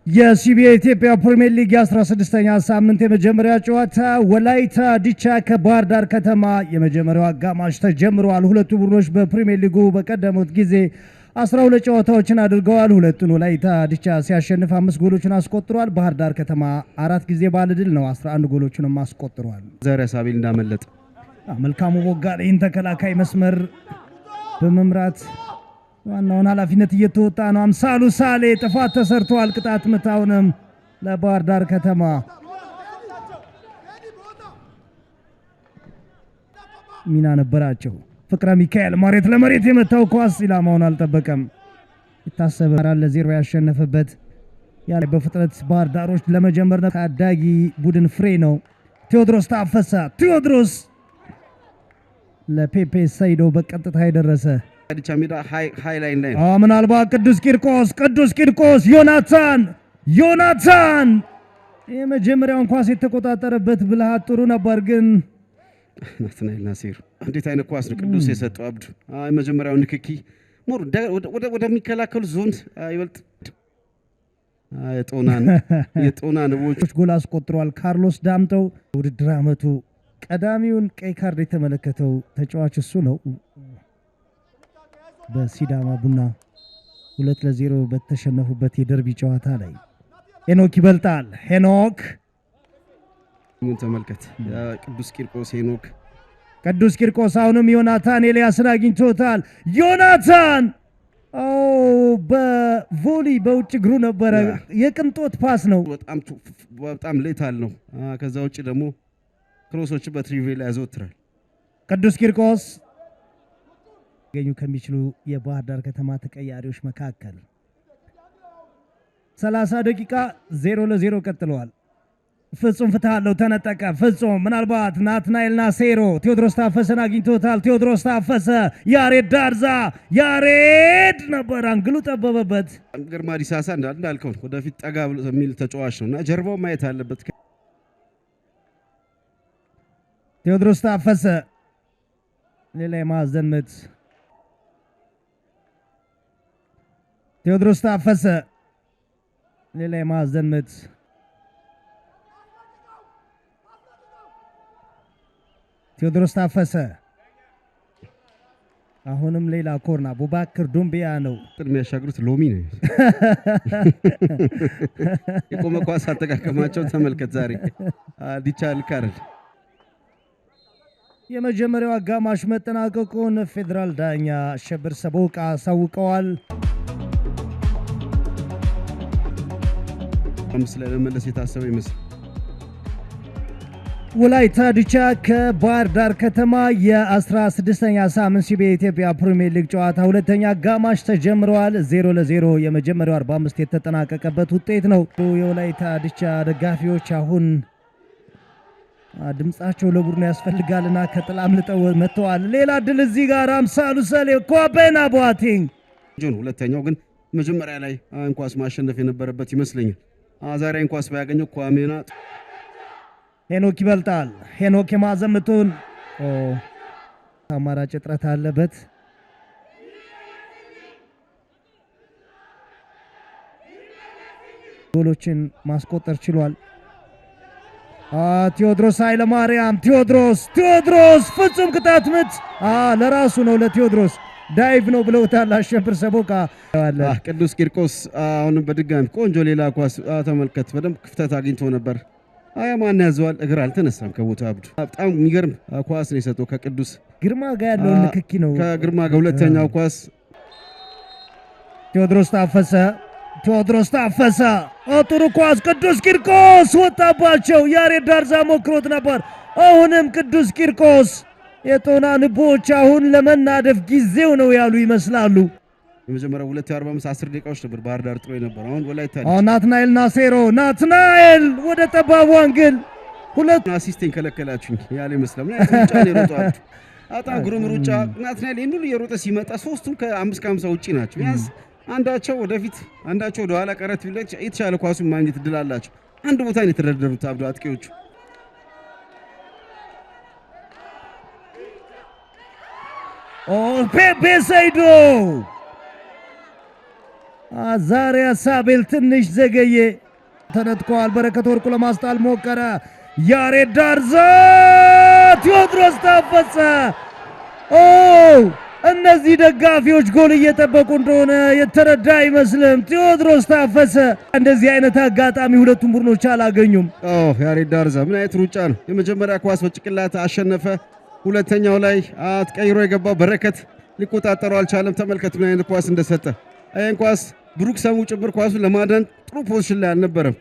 የሲቢኤ ኢትዮጵያ ፕሪሚየር ሊግ 16ኛ ሳምንት የመጀመሪያ ጨዋታ ወላይታ ዲቻ ከባህር ዳር ከተማ የመጀመሪያው አጋማሽ ተጀምሯል። ሁለቱ ቡድኖች በፕሪሚየር ሊጉ በቀደሙት ጊዜ 12 ጨዋታዎችን አድርገዋል። ሁለቱን ወላይታ ዲቻ ሲያሸንፍ 5 ጎሎችን አስቆጥሯል። ባህር ዳር ከተማ 4 ጊዜ ባለድል ነው 11 ጎሎችንም አስቆጥሯል። ዘረ ሳቢል እንዳመለጠ መልካሙ ቦጋሌን ተከላካይ መስመር በመምራት ዋናውን ኃላፊነት እየተወጣ ነው። አምሳሉ ሳሌ ጥፋት ተሰርቷል። ቅጣት ምታውንም ለባህር ዳር ከተማ ሚና ነበራቸው። ፍቅረ ሚካኤል መሬት ለመሬት የመታው ኳስ ኢላማውን አልጠበቀም። ይታሰብ 4-0 ያሸነፈበት ያለ በፍጥነት ባህር ዳሮች ለመጀመር ታዳጊ ቡድን ፍሬ ነው። ቴዎድሮስ ታፈሰ ቴዎድሮስ ለፔፔ ሰይዶ በቀጥታ የደረሰ ዲቻ ሜዳ ሃይ ላይን ላይ ምናልባት ቅዱስ ቂርቆስ ዮናታን የመጀመሪያውን ኳስ የተቆጣጠረበት ብልሃት ጥሩ ነበር፣ ግን ናትናኤል ናሲር እንዴት አይነት ኳስ ነው ቅዱስ የሰጠው። አብዱ የመጀመሪያው ንክኪ ሞር ወደሚከላከሉ ዞን ይበልጥ የጦና ንቦች ጎል አስቆጥሯል። ካርሎስ ዳምጠው ውድድር ዓመቱ ቀዳሚውን ቀይ ካርድ የተመለከተው ተጫዋች እሱ ነው። በሲዳማ ቡና 2-0 በተሸነፉበት የደርቢ ጨዋታ ላይ ሄኖክ ይበልጣል። ሄኖክ ምን ተመልከት። ቅዱስ ቂርቆስ አሁንም ዮናታን ኤልያስን አግኝቶታል። ዮናታን በቮሊ በውጭ እግሩ ነበረ። የቅንጦት ፓስ ነው። በጣም ሌታል ነው። ከዛ ውጭ ደግሞ ክሮሶች በትሪቪል ያዘወትራል። ቅዱስ ቂርቆስ ገኙ ከሚችሉ የባህር ዳር ከተማ ተቀያሪዎች መካከል 30 ደቂቃ 0-0 ቀጥለዋል። ፍጹም ፍትሃለው ተነጠቀ። ፍጹም ምናልባት ናትናኤል ናሴሮ ቴዎድሮስ ታፈሰን አግኝቶታል። ቴዎድሮስ ታፈሰ ያሬድ ዳርዛ ያሬድ ነበር፣ አንግሉ ጠበበበት። ግርማ ዲሳሳ እንዳልከው ወደፊት ጠጋ ብሎ የሚል ተጫዋች ነውና ጀርባው ማየት አለበት። ቴዎድሮስ ታፈሰ ሌላ የማዕዘን ምት ቴዎድሮስ ታፈሰ ሌላ የማዕዘን ምት ቴዎድሮስ ታፈሰ አሁንም ሌላ ኮርና አቡባክር ዱምቢያ ነው የሚያሻግሩት ሎሚ ነው። የቆመ ኳስ አጠቃቀማቸው ተመልከት። ዛሬ ዲቻ ልካረድ የመጀመሪያው አጋማሽ መጠናቀቁን ፌደራል ዳኛ አሸብር ሰቦቃ አሳውቀዋል። ምስለ ለመለስ የታሰበ ይመስል ወላይታ ዲቻ ከባህር ዳር ከተማ የ16ኛ ሳምንት ሲቢኤ ኢትዮጵያ ፕሪሚየር ሊግ ጨዋታ ሁለተኛ አጋማሽ ተጀምረዋል። 0-0 የመጀመሪያው 45 የተጠናቀቀበት ውጤት ነው። የወላይታ ዲቻ ደጋፊዎች አሁን ድምጻቸው ለቡድኑ ያስፈልጋልና ከጥላም ልጠው መተዋል። ሌላ ድል እዚህ ጋር አምሳሉ ሰሌ ኮቤና ቦአቲንግ ጆን ሁለተኛው ግን መጀመሪያ ላይ እንኳስ ማሸነፍ የነበረበት ይመስለኛል። ዛሬ እንኳስ ባያገኘው ኳሜና ሄኖክ ይበልጣል። ሄኖክ የማዘምቱን አማራጭ እጥረት አለበት። ጎሎችን ማስቆጠር ችሏል። ቴዎድሮስ ኃይለማርያም ቴዎድሮስ ፍጹም ቅጣት ምት ለራሱ ነው። ለቴዎድሮስ ዳይቭ ነው ብለውታል አሸብር ሰቦቃ። ቅዱስ ቂርቆስ አሁንም በድጋሚ ቆንጆ ሌላ ኳስ ተመልከት። በደንብ ክፍተት አግኝቶ ነበር። ማን ያዘዋል? እግር አልተነሳም ከቦታ አብዱ። በጣም የሚገርም ኳስ ነው የሰጠው ከቅዱስ ግርማ ጋር ያለው ንክኪ ነው። ከግርማ ጋር ሁለተኛው ኳስ ቴዎድሮስ ታፈሰ ጥሩ ኳስ ቅዱስ ቂርቆስ ወጣባቸው። ያሬድ ዳርዛ ሞክሮት ነበር። አሁንም ቅዱስ ቂርቆስ የጦና ንቦች አሁን ለመናደፍ ጊዜው ነው ያሉ ይመስላሉ። የመጀመሪያው 2:45 10 ደቂቃዎች ነበር ባህር ዳር ጥሎ ነበር። አሁን ወላይታ ናትናኤል ናሴሮ ወደ ጠባቡ አንግል ሁለት አሲስቴን ከለከላችሁኝ ያለ ይመስላል። ሩጫ ነው የሮጠው። በጣም ግሩም ሩጫ። ናትናኤል ይሄን የሮጠ ሲመጣ ሶስቱም ከ5:50 ውጪ ናቸው። ያስ አንዳቸው ወደፊት አንዳቸው ወደ ኋላ ቀረት ቢለች የተሻለ ኳሱን ማግኘት እድል አላቸው። አንድ ቦታ ነው የተደረደሩት አብዱ አጥቂዎቹ። ፔፔ ሰይዶ አዛሪያ ሳቤል ትንሽ ዘገየ፣ ተነጥቋል። በረከት ወርቁ ለማስጣል ሞከረ። ያሬድ ዳርዛ ቴዎድሮስ ታፈሰ። እነዚህ ደጋፊዎች ጎል እየጠበቁ እንደሆነ የተረዳ አይመስልም። ቴዎድሮስ ታፈሰ። እንደዚህ አይነት አጋጣሚ ሁለቱም ቡድኖች አላገኙም። ያሬድ ዳርዛ ምን አይነት ሩጫ ነው! የመጀመሪያ ኳስ በጭቅላት አሸነፈ። ሁለተኛው ላይ አትቀይሮ የገባው በረከት ሊቆጣጠረው አልቻለም። ተመልከት ምን አይነት ኳስ እንደሰጠ። ይህን ኳስ ብሩክ ሰሙ ጭምር ኳሱን ለማዳን ጥሩ ፖዚሽን ላይ አልነበረም።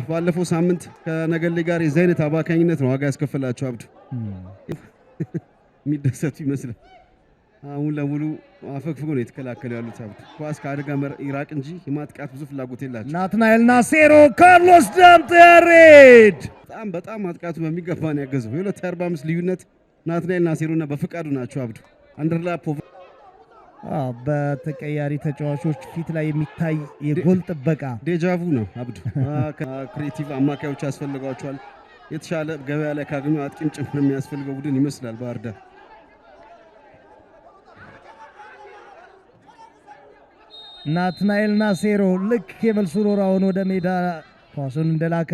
ባለፈው ሳምንት ከነገሌ ጋር የዚህ አይነት አባካኝነት ነው ዋጋ ያስከፈላቸው። አብዱ የሚደሰቱ ይመስላል። አሁን ለሙሉ አፈግፍጎ ነው የተከላከሉ ያሉት። አብዱ ኳስ ከአደጋ ይራቅ እንጂ የማጥቃት ብዙ ፍላጎት የላቸው። ናትናኤል ናሴሮ፣ ካርሎስ ዳምጤ፣ ያሬድ በጣም ማጥቃቱ በሚገባ ነው ያገዘው። የ245 ልዩነት ናትናኤል ናሴሮና በፍቃዱ ናቸው። አብዱ አንደርላፕ በተቀያሪ ተጫዋቾች ፊት ላይ የሚታይ የጎል ጥበቃ ዴጃvu ነው። አብዱ ክሬቲቭ አማካዮች ያስፈልጓቸዋል። የተሻለ ገበያ ላይ ካገኙ አጥቂም ጭምር የሚያስፈልገው ቡድን ይመስላል ባህር ዳር። ናትናኤል ናሴሮ ልክ የመልሱ ሮራውን ወደ ሜዳ ኳሱን እንደላከ